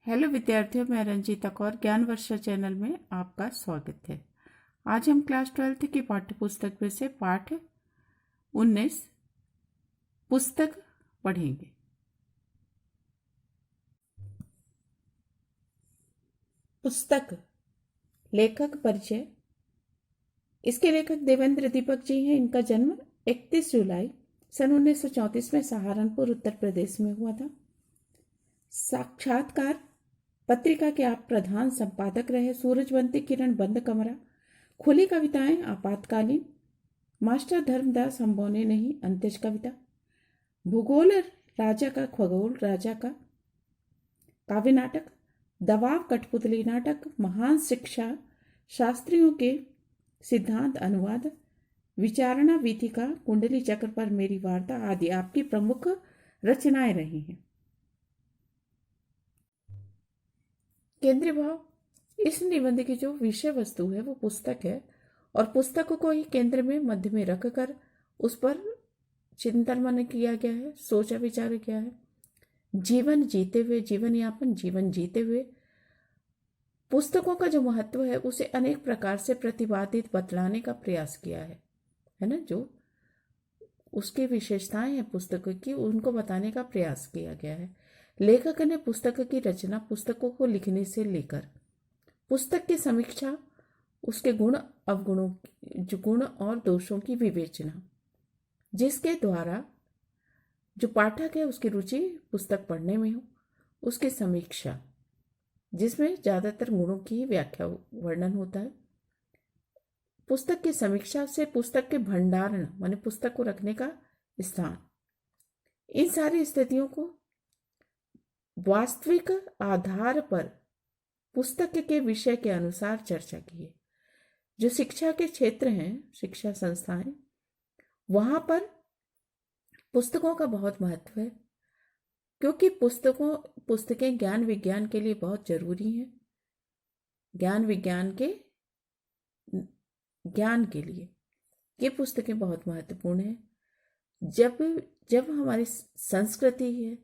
Hello विद्यार्थियों, मैं रंजीता कौर ज्ञान वर्षा चैनल में आपका स्वागत है। आज हम क्लास 12 की पाठ्य पुस्तक में से पाठ 19 पुस्तक पढ़ेंगे। पुस्तक लेखक परिचय। इसके लेखक देवेंद्र दीपक जी हैं। इनका जन्म 31 जुलाई सन 1934 में सहारनपुर उत्तर प्रदेश में हुआ था। साक्षात्कार पत्रिका के आप प्रधान संपादक रहे। सूरजवंती किरण, बंद कमरा, खुली कविताएं, आपातकालीन, मास्टर धर्मदास हम बौने नहीं, अंत्यज कविता, भूगोल राजा का, खगोल राजा का, काव्य नाटक, दबाव कठपुतली नाटक, महान शिक्षा शास्त्रियों के सिद्धांत अनुवाद, विचारणा वीथिका, कुंडली चक्र पर मेरी वार्ता आदि आपकी प्रमुख रचनाएं रही हैं। केंद्रीय भाव। इस निबंध की जो विषय वस्तु है वो पुस्तक है और पुस्तकों को ही केंद्र में मध्य में रखकर उस पर चिंतन मनन किया गया है, सोचा विचार किया है। जीवन जीते हुए, जीवन यापन, जीवन जीते हुए पुस्तकों का जो महत्व है उसे अनेक प्रकार से प्रतिपादित बतलाने का प्रयास किया है ना। जो उसकी विशेषताएं हैं पुस्तकों की, उनको बताने का प्रयास किया गया है। लेखक ने पुस्तक की रचना, पुस्तकों को लिखने से लेकर पुस्तक की समीक्षा, उसके गुण अवगुणों, जो गुण और दोषों की विवेचना, जिसके द्वारा जो पाठक है उसकी रुचि पुस्तक पढ़ने में हो, उसकी समीक्षा जिसमें ज्यादातर गुणों की व्याख्या वर्णन होता है। पुस्तक की समीक्षा से पुस्तक के भंडारण माने पुस्तक को रखने का स्थान, इन सारी स्थितियों को वास्तविक आधार पर पुस्तक के विषय के अनुसार चर्चा की है। जो शिक्षा के क्षेत्र हैं, शिक्षा संस्थाएं, वहां पर पुस्तकों का बहुत महत्व है, क्योंकि पुस्तकें ज्ञान विज्ञान के लिए बहुत जरूरी हैं। ज्ञान विज्ञान के ज्ञान के लिए ये पुस्तकें बहुत महत्वपूर्ण हैं। जब हमारी संस्कृति है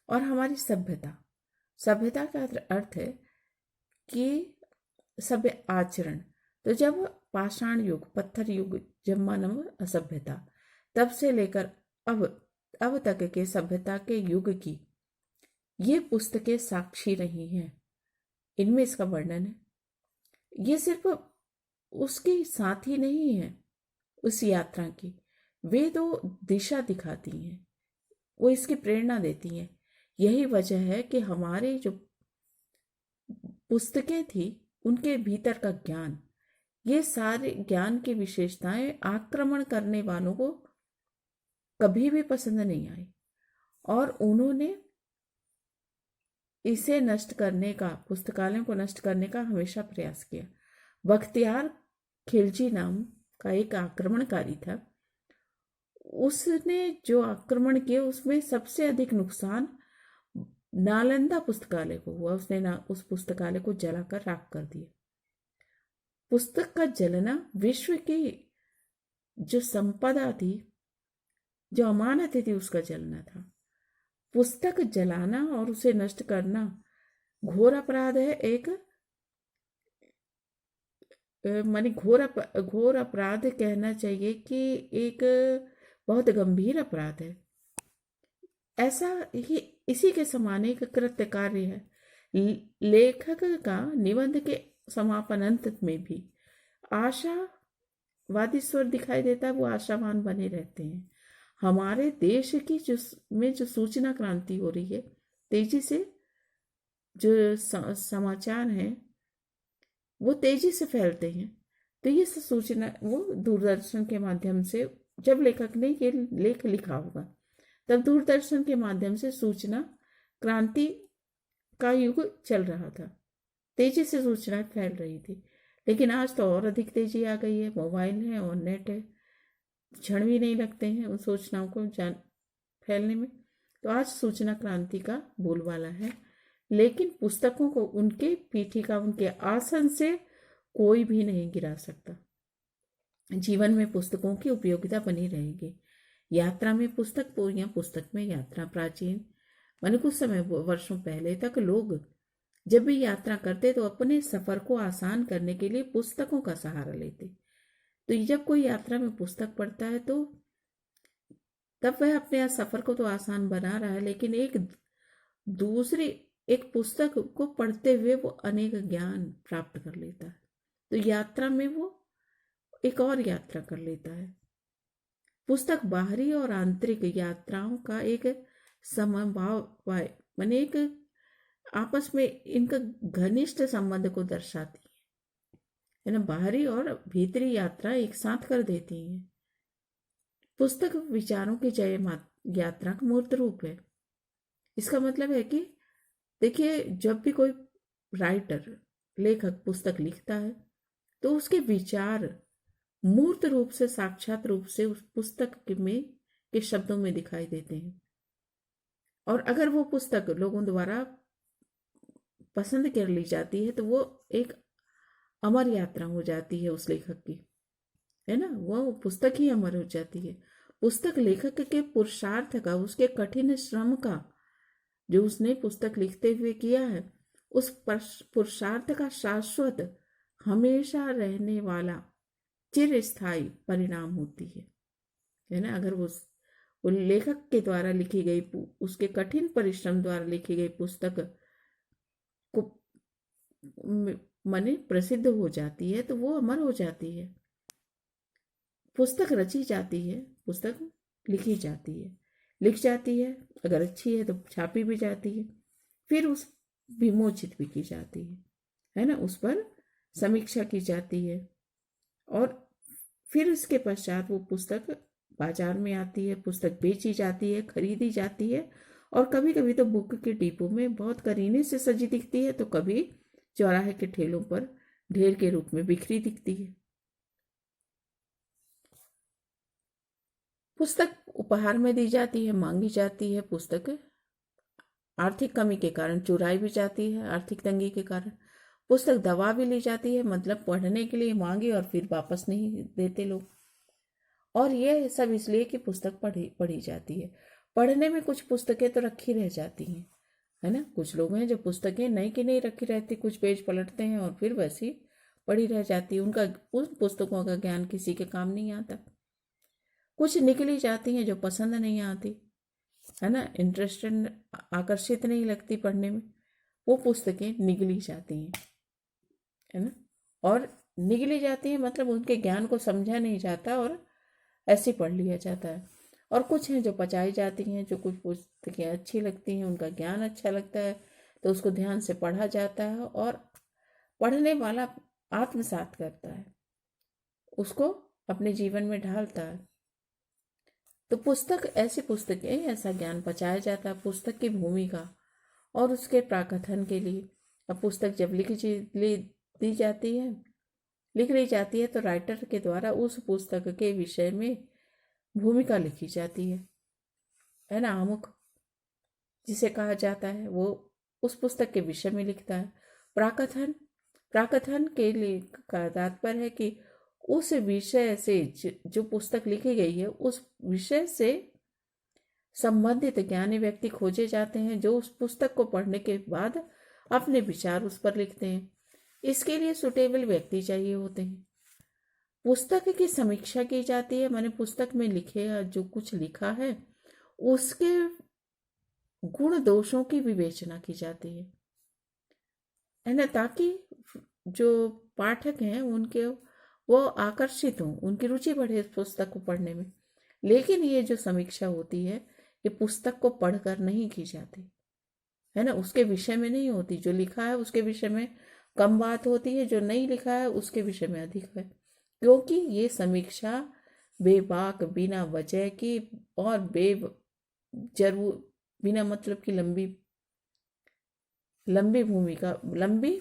और हमारी सभ्यता का अर्थ है कि सभ्य आचरण, तो जब पाषाण युग, पत्थर युग, जब मानव असभ्यता, तब से लेकर अब तक के सभ्यता के युग की ये पुस्तकें साक्षी रही हैं। इनमें इसका वर्णन है। ये सिर्फ उसकी साथी नहीं है उस यात्रा की, वे तो दिशा दिखाती हैं, वो इसकी प्रेरणा देती हैं। यही वजह है कि हमारे जो पुस्तकें थी उनके भीतर का ज्ञान, ये सारे ज्ञान की विशेषताएं आक्रमण करने वालों को कभी भी पसंद नहीं आई और उन्होंने इसे नष्ट करने का, पुस्तकालयों को नष्ट करने का हमेशा प्रयास किया। बख्तियार खिलजी नाम का एक आक्रमणकारी था, उसने जो आक्रमण किए उसमें सबसे अधिक नुकसान नालंदा पुस्तकालय को हुआ। उसने उस पुस्तकालय को जलाकर राख कर दिया। पुस्तक का जलना विश्व की जो संपदा थी, जो अमानत थी, उसका जलना था। पुस्तक जलाना और उसे नष्ट करना घोर अपराध है। एक माने घोर अपराध कहना चाहिए कि एक बहुत गंभीर अपराध है। ऐसा ही इसी के समान एक कृत्य कार्य है। लेखक का निबंध के समापन अंत में भी आशावादी स्वर दिखाई देता है। वो आशावान बने रहते हैं। हमारे देश की जो सूचना क्रांति हो रही है, तेजी से जो समाचार हैं वो तेजी से फैलते हैं, तो ये सूचना वो दूरदर्शन के माध्यम से, जब लेखक ने ये लेख लिखा होगा तब दूरदर्शन के माध्यम से सूचना क्रांति का युग चल रहा था, तेजी से सूचनाएं फैल रही थी। लेकिन आज तो और अधिक तेजी आ गई है। मोबाइल है और नेट है, क्षण भी नहीं लगते हैं उन सूचनाओं को फैलने में। तो आज सूचना क्रांति का बोलबाला है, लेकिन पुस्तकों को उनके पीठिका, उनके आसन से कोई भी नहीं गिरा सकता। जीवन में पुस्तकों की उपयोगिता बनी रहेगी। यात्रा में पुस्तक या पुस्तक में यात्रा। प्राचीन माने कुछ समय वर्षों पहले तक लोग जब भी यात्रा करते तो अपने सफर को आसान करने के लिए पुस्तकों का सहारा लेते। तो जब कोई यात्रा में पुस्तक पढ़ता है तो तब वह अपने सफर को तो आसान बना रहा है, लेकिन दूसरी एक पुस्तक को पढ़ते हुए वो अनेक ज्ञान प्राप्त कर लेता है। तो यात्रा में वो एक और यात्रा कर लेता है। पुस्तक बाहरी और आंतरिक यात्राओं का एक समभाव माने एक आपस में इनका घनिष्ठ संबंध को दर्शाती है ना। बाहरी और भीतरी यात्रा एक साथ कर देती है। पुस्तक विचारों की जय यात्रा का मूर्त रूप है। इसका मतलब है कि देखिए, जब भी कोई राइटर लेखक पुस्तक लिखता है तो उसके विचार मूर्त रूप से, साक्षात रूप से उस पुस्तक के शब्दों में दिखाई देते हैं। और अगर वो पुस्तक लोगों द्वारा पसंद कर ली जाती है तो वो एक अमर यात्रा हो जाती है उस लेखक की, है ना। वो पुस्तक ही अमर हो जाती है। पुस्तक लेखक के पुरुषार्थ का, उसके कठिन श्रम का, जो उसने पुस्तक लिखते हुए किया है, उस पुरुषार्थ का शाश्वत, हमेशा रहने वाला, चिरस्थायी परिणाम होती है ना। अगर वो लेखक के द्वारा लिखी गई, उसके कठिन परिश्रम द्वारा लिखी गई पुस्तक को माने प्रसिद्ध हो जाती है तो वो अमर हो जाती है। पुस्तक रची जाती है, पुस्तक लिखी जाती है, लिख जाती है, अगर अच्छी है तो छापी भी जाती है, फिर उस विमोचित भी की जाती है ना। उस पर समीक्षा की जाती है और फिर इसके पश्चात वो पुस्तक बाजार में आती है, पुस्तक बेची जाती है, खरीदी जाती है। और कभी कभी तो बुक के डिब्बों में बहुत करीने से सजी दिखती है, तो कभी चौराहे के ठेलों पर ढेर के रूप में बिखरी दिखती है। पुस्तक उपहार में दी जाती है, मांगी जाती है। पुस्तक आर्थिक कमी के कारण चुराई भी जाती है, आर्थिक तंगी के कारण। पुस्तक दबा भी ली जाती है, मतलब पढ़ने के लिए मांगी और फिर वापस नहीं देते लोग। और ये सब इसलिए कि पुस्तक पढ़ी जाती है। पढ़ने में कुछ पुस्तकें तो रखी रह जाती हैं, है ना। कुछ लोग हैं जो पुस्तकें नहीं की नहीं रखी रहती, कुछ पेज पलटते हैं और फिर वैसी पढ़ी रह जाती है। उन पुस्तकों का ज्ञान किसी के काम नहीं आता। कुछ निकली जाती हैं जो पसंद नहीं आती, है ना, इंटरेस्टेड, आकर्षित नहीं लगती पढ़ने में, वो पुस्तकें निगली जाती हैं, है ना। और निगली जाती हैं मतलब उनके ज्ञान को समझा नहीं जाता और ऐसे पढ़ लिया जाता है। और कुछ हैं जो पचाई जाती हैं, जो कुछ पुस्तकें अच्छी लगती हैं, उनका ज्ञान अच्छा लगता है तो उसको ध्यान से पढ़ा जाता है और पढ़ने वाला आत्मसात करता है, उसको अपने जीवन में ढालता है। तो पुस्तक, ऐसी पुस्तकें, ऐसा ज्ञान पचाया जाता है पुस्तक की भूमिका और उसके प्राकथन के लिए। अब पुस्तक जब लिख ली जाती है तो राइटर के द्वारा उस पुस्तक के विषय में भूमिका लिखी जाती है ना। आमुख जिसे कहा जाता है वो उस पुस्तक के विषय में लिखता है। प्राकथन के लिए का तात्पर्य है कि उस विषय से जो पुस्तक लिखी गई है, उस विषय से संबंधित ज्ञानी व्यक्ति खोजे जाते हैं जो उस पुस्तक को पढ़ने के बाद अपने विचार उस पर लिखते हैं। इसके लिए सुटेबल व्यक्ति चाहिए होते हैं। पुस्तक की समीक्षा की जाती है, माने पुस्तक में लिखे जो कुछ लिखा है उसके गुण दोषों की विवेचना की जाती है ना, ताकि जो पाठक हैं उनके वो आकर्षित हों, उनकी रुचि बढ़े इस पुस्तक को पढ़ने में। लेकिन ये जो समीक्षा होती है ये पुस्तक को पढ़कर नहीं की जाती, है ना, उसके विषय में नहीं होती। जो लिखा है उसके विषय में कम बात होती है, जो नहीं लिखा है उसके विषय में अधिक है, क्योंकि ये समीक्षा बेबाक, बिना वजह की और जरूर बिना मतलब की लंबी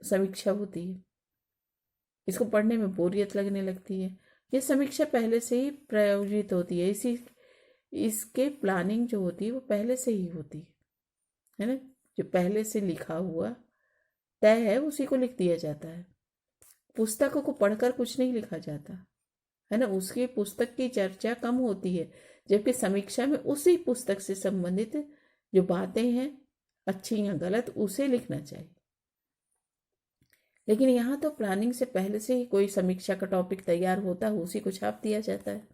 समीक्षा होती है। इसको पढ़ने में बोरियत लगने लगती है। ये समीक्षा पहले से ही प्रायोजित होती है, इसके प्लानिंग जो होती है वो पहले से ही होती है ना। जो पहले से लिखा हुआ तय है उसी को लिख दिया जाता है। पुस्तकों को पढ़कर कुछ नहीं लिखा जाता, है ना। उसकी पुस्तक की चर्चा कम होती है, जबकि समीक्षा में उसी पुस्तक से संबंधित जो बातें हैं अच्छी या गलत, उसे लिखना चाहिए। लेकिन यहाँ तो प्लानिंग से पहले से ही कोई समीक्षा का टॉपिक तैयार होता है, उसी को छाप दिया जाता है।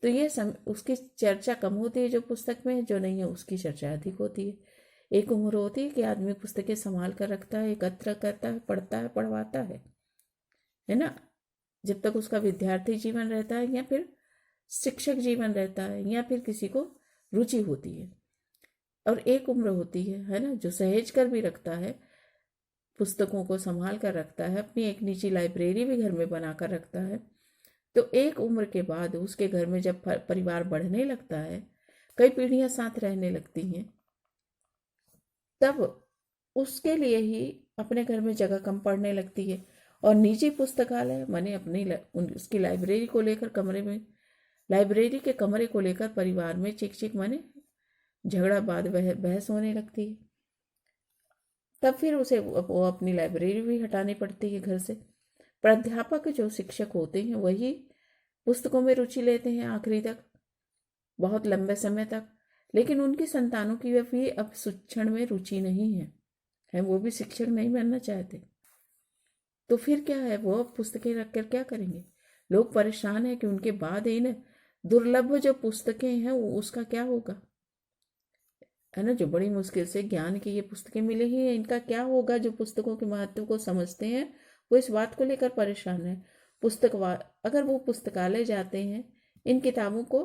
तो ये उसकी चर्चा कम होती है जो पुस्तक में, जो नहीं है उसकी चर्चा अधिक होती है। एक उम्र होती है कि आदमी पुस्तकें संभाल कर रखता है, एकत्र करता है, पढ़ता है, पढ़वाता है ना, जब तक उसका विद्यार्थी जीवन रहता है या फिर शिक्षक जीवन रहता है या फिर किसी को रुचि होती है। और एक उम्र होती है ना, जो सहेज कर भी रखता है, पुस्तकों को संभाल कर रखता है, अपनी एक निजी लाइब्रेरी भी घर में बना कर रखता है। तो एक उम्र के बाद उसके घर में जब परिवार बढ़ने लगता है, कई पीढ़ियां साथ रहने लगती हैं, तब उसके लिए ही अपने घर में जगह कम पड़ने लगती है। और निजी पुस्तकालय माने अपनी उसकी लाइब्रेरी को लेकर कमरे में, लाइब्रेरी के कमरे को लेकर परिवार में चिक चिक माने झगड़ा बाद बहस होने लगती है। तब फिर उसे वो अपनी लाइब्रेरी भी हटानी पड़ती है घर से। प्राध्यापक जो शिक्षक होते हैं वही पुस्तकों में रुचि लेते हैं आखिरी तक, बहुत लंबे समय तक, लेकिन उनकी संतानों की भी अब शिक्षण में रुचि नहीं है, वो भी शिक्षक नहीं बनना चाहते। तो फिर क्या है, वो अब पुस्तकें रखकर क्या करेंगे? लोग परेशान है कि उनके बाद इन दुर्लभ जो पुस्तकें हैं उसका क्या होगा, है ना, जो बड़ी मुश्किल से ज्ञान की ये पुस्तकें मिली ही हैं, इनका क्या होगा? जो पुस्तकों के महत्व को समझते हैं वो इस बात को लेकर परेशान है। अगर वो पुस्तकालय जाते हैं इन किताबों को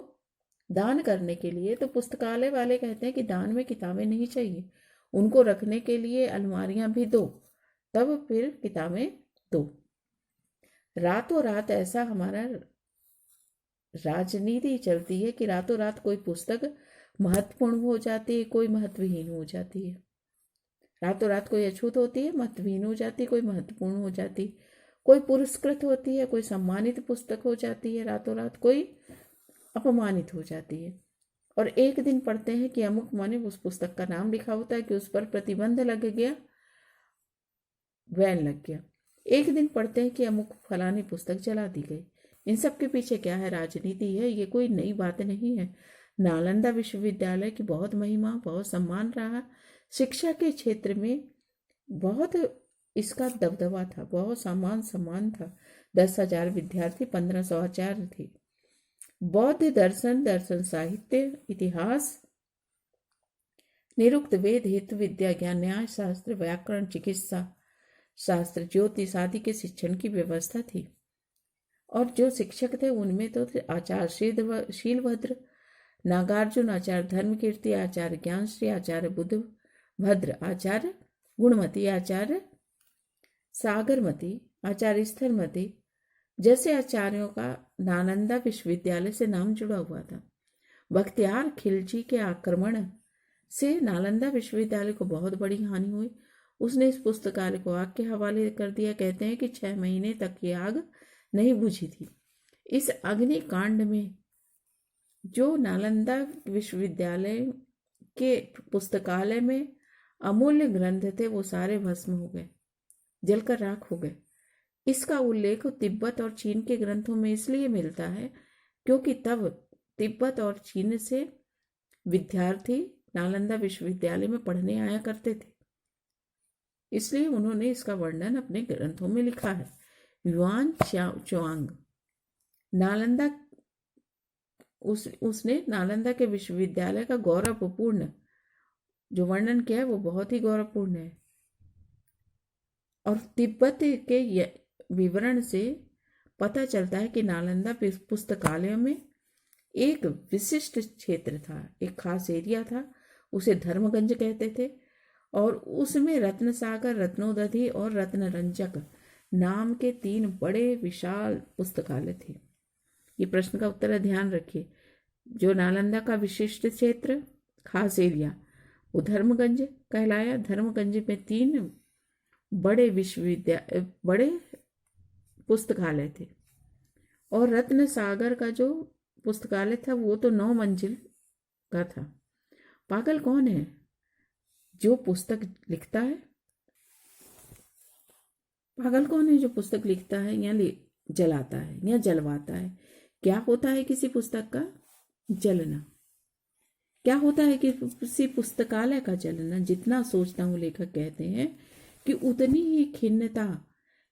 दान करने के लिए, तो पुस्तकालय वाले कहते हैं कि दान में किताबें नहीं चाहिए, उनको रखने के लिए अलमारियां भी दो, तब फिर किताबें दो। रातों रात ऐसा हमारा राजनीति चलती है कि रातों रात कोई पुस्तक महत्वपूर्ण हो जाती है, कोई महत्वहीन हो जाती है। रातों रात कोई अछूत होती है, महत्वहीन हो जाती है, कोई महत्वपूर्ण हो जाती, कोई पुरस्कृत होती है, कोई सम्मानित पुस्तक हो जाती है, रातों रात कोई अपमानित हो जाती है। और एक दिन पढ़ते हैं कि अमुक माने उस पुस्तक का नाम लिखा होता है कि उस पर प्रतिबंध लग गया, बैन लग गया। एक दिन पढ़ते हैं कि अमुक फलानी पुस्तक जला दी गई। इन सब के पीछे क्या है? राजनीति है। ये कोई नई बात नहीं है। नालंदा विश्वविद्यालय की बहुत महिमा, बहुत सम्मान रहा, शिक्षा के क्षेत्र में बहुत इसका दबदबा था, बहुत सम्मान था। 10,000 विद्यार्थी, 1500 आचार्य थे। बौद्ध दर्शन, दर्शन साहित्य, इतिहास, निरुक्त वेद, हेतु विद्या, ज्ञान, न्याय शास्त्र, व्याकरण, चिकित्सा शास्त्र, ज्योतिष आदि के शिक्षण की व्यवस्था थी। और जो शिक्षक थे उनमें तो थे आचार्य शीलभद्र, नागार्जुन, आचार्य धर्मकीर्ति, आचार्य ज्ञानश्री, आचार्य बुद्ध भद्र, आचार्य गुणमती, आचार्य सागरमती, आचार्य स्थलमती जैसे आचार्यों का नालंदा विश्वविद्यालय से नाम जुड़ा हुआ था। बख्तियार खिलजी के आक्रमण से नालंदा विश्वविद्यालय को बहुत बड़ी हानि हुई। उसने इस पुस्तकालय को आग के हवाले कर दिया। कहते हैं कि 6 महीने तक ये आग नहीं बुझी थी। इस अग्निकांड में जो नालंदा विश्वविद्यालय के पुस्तकालय में अमूल्य ग्रंथ थे वो सारे भस्म हो गए, जलकर राख हो गए। इसका उल्लेख तिब्बत और चीन के ग्रंथों में इसलिए मिलता है क्योंकि तब तिब्बत और चीन से विद्यार्थी नालंदा विश्वविद्यालय में पढ़ने आया करते थे, इसलिए उन्होंने इसका वर्णन अपने ग्रंथों में लिखा है। युआन चुआंग नालंदा उसने नालंदा के विश्वविद्यालय का गौरवपूर्ण जो वर्णन किया है वो बहुत ही गौरवपूर्ण है। और तिब्बत के विवरण से पता चलता है कि नालंदा पुस्तकालय में एक विशिष्ट क्षेत्र था, एक खास एरिया था, उसे धर्मगंज कहते थे। और उसमें रत्न सागर, रत्नोदधि और रत्नरंजक नाम के 3 बड़े विशाल पुस्तकालय थे। ये प्रश्न का उत्तर है, ध्यान रखिए। जो नालंदा का विशिष्ट क्षेत्र, खास एरिया, वो धर्मगंज कहलाया। धर्मगंज में 3 बड़े बड़े पुस्तकालय थे। और रत्न सागर का जो पुस्तकालय था वो तो 9 मंजिल का था। पागल कौन है जो पुस्तक लिखता है? पागल कौन है जो पुस्तक लिखता है या जलाता है या जलवाता है? क्या होता है किसी पुस्तक का? जलना। क्या होता है कि किसी पुस्तकालय का चलना, जितना सोचता हूँ, लेखक कहते हैं कि उतनी ही खिन्नता,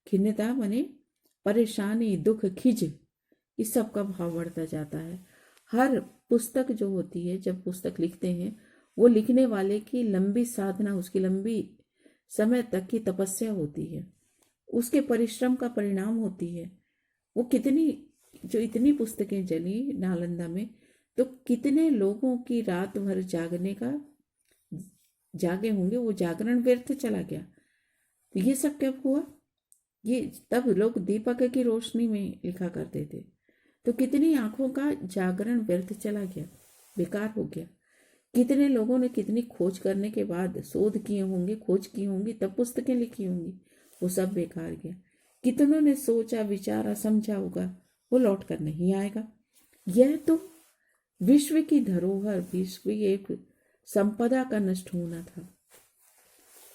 खिन्नता माने परेशानी, दुख, खिज, इस सब का भाव बढ़ता जाता है। हर पुस्तक जो होती है, जब पुस्तक लिखते हैं, वो लिखने वाले की लंबी साधना, उसकी लंबी समय तक की तपस्या होती है, उसके परिश्रम का परिणाम होती है। वो कितनी, जो इतनी पुस्तकें जली नालंदा में, तो कितने लोगों की रात भर जागने का जागे होंगे, वो जागरण व्यर्थ चला गया। तो ये सब कब हुआ? ये तब लोग दीपक की रोशनी में लिखा करते थे, तो कितनी आंखों का जागरण व्यर्थ चला गया, बेकार हो गया। कितने लोगों ने कितनी खोज करने के बाद शोध किए होंगे, खोज की होंगी, तब पुस्तकें लिखी होंगी, वो सब बेकार गया। कितनों ने सोचा, विचारा, समझा होगा, वो लौट कर नहीं आएगा। यह तो विश्व की धरोहर, विश्व की एक संपदा का नष्ट होना था,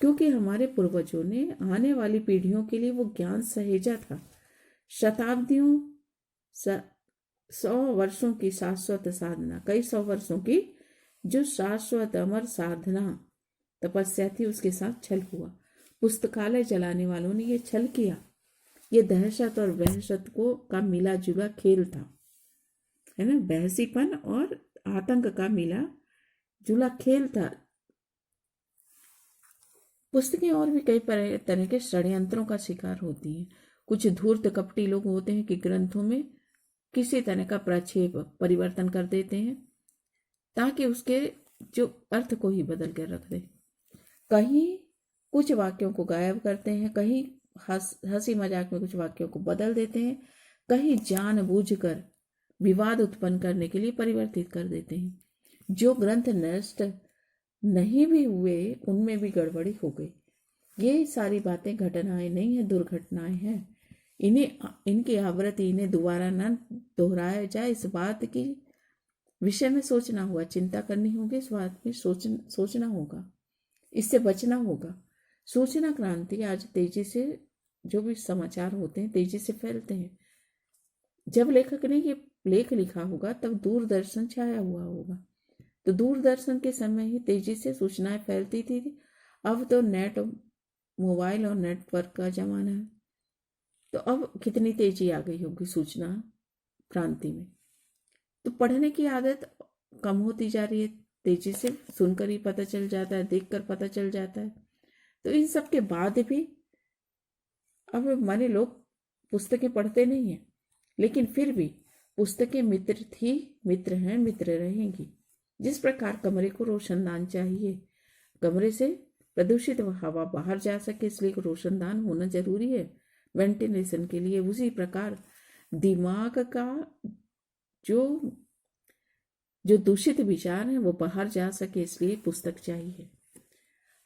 क्योंकि हमारे पूर्वजों ने आने वाली पीढ़ियों के लिए वो ज्ञान सहेजा था। शताब्दियों, 100 वर्षों की शाश्वत साधना, कई 100 वर्षों की जो शाश्वत अमर साधना तपस्या थी, उसके साथ छल हुआ। पुस्तकालय जलाने वालों ने ये छल किया। ये दहशत और वहशत को का मिला जुला खेल था, है ना, बहसीपन और आतंक का मिला जुला खेल था। पुस्तकें और भी कई तरह के षड्यंत्रों का शिकार होती हैं। कुछ धूर्त कपटी लोग होते हैं कि ग्रंथों में किसी तरह का प्रक्षेप, परिवर्तन कर देते हैं, ताकि उसके जो अर्थ को ही बदल कर रख दे। कहीं कुछ वाक्यों को गायब करते हैं, कहीं हंसी मजाक में कुछ वाक्यों को बदल देते हैं, कहीं जानबूझकर विवाद उत्पन्न करने के लिए परिवर्तित कर देते हैं। जो ग्रंथ नष्ट नहीं भी हुए, उनमें भी गड़बड़ी हो गई। ये सारी बातें घटनाएं नहीं है, दुर्घटनाएं हैं। इनकी आवृत्ति, इन्हें दोबारा न दोहराया जाए, इस बात की विषय में सोचना होगा, चिंता करनी होगी, इस बात में सोचना होगा, इससे बचना होगा। सूचना क्रांति आज तेजी से, जो भी समाचार होते हैं तेजी से फैलते हैं। जब लेखक ने ये लेख लिखा होगा तब दूरदर्शन छाया हुआ होगा, तो दूरदर्शन के समय ही तेजी से सूचनाएं फैलती थी। अब तो नेट, मोबाइल और नेटवर्क का जमाना है, तो अब कितनी तेजी आ गई होगी सूचना क्रांति में। तो पढ़ने की आदत कम होती जा रही है, तेजी से सुनकर ही पता चल जाता है, देखकर पता चल जाता है। तो इन सब के बाद भी अब माने लोग पुस्तकें पढ़ते नहीं हैं, लेकिन फिर भी पुस्तकें मित्र थी, मित्र हैं, मित्र रहेंगी। जिस प्रकार कमरे को रोशनदान चाहिए, कमरे से प्रदूषित हवा बाहर जा सके, इसलिए रोशनदान होना जरूरी है वेंटिलेशन के लिए, उसी प्रकार दिमाग का जो जो दूषित विचार है वो बाहर जा सके, इसलिए पुस्तक चाहिए।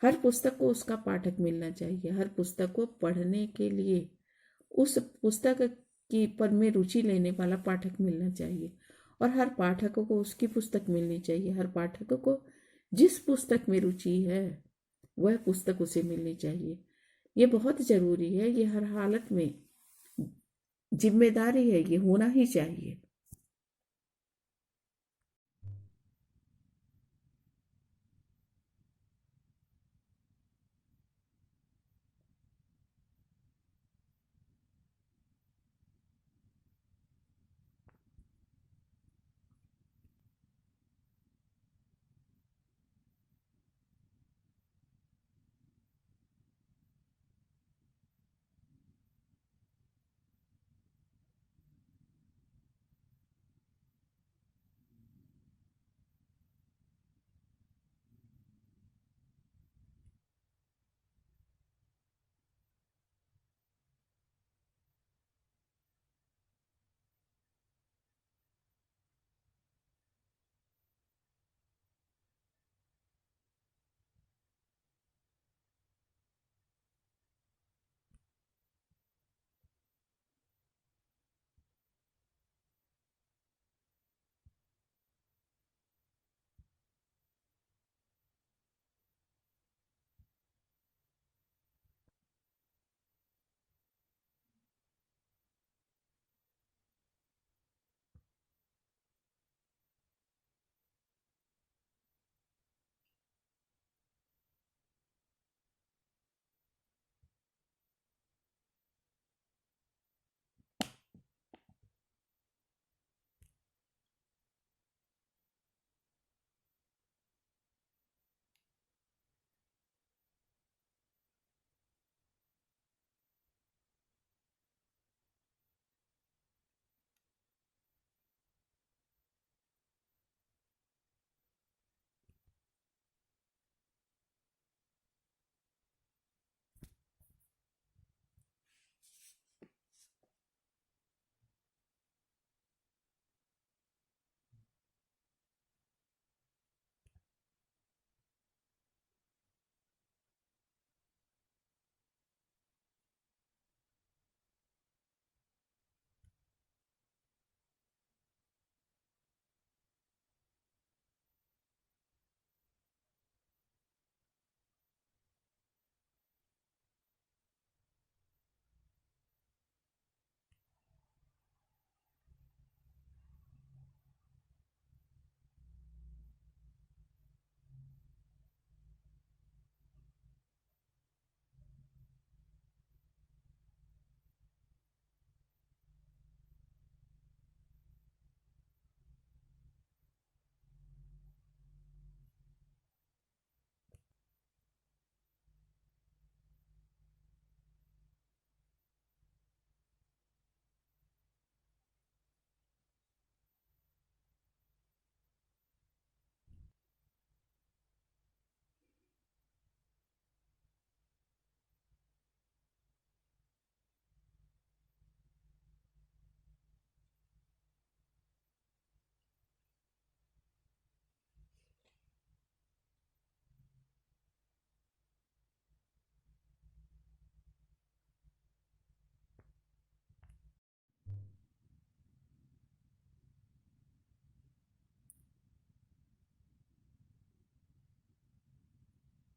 हर पुस्तक को उसका पाठक मिलना चाहिए। हर पुस्तक को पढ़ने के लिए उस पुस्तक की पर में रुचि लेने वाला पाठक मिलना चाहिए, और हर पाठक को उसकी पुस्तक मिलनी चाहिए। हर पाठक को जिस पुस्तक में रुचि है वह पुस्तक उसे मिलनी चाहिए। ये बहुत जरूरी है, ये हर हालत में जिम्मेदारी है, ये होना ही चाहिए।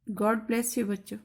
गॉड ब्लेस यू बच्चों।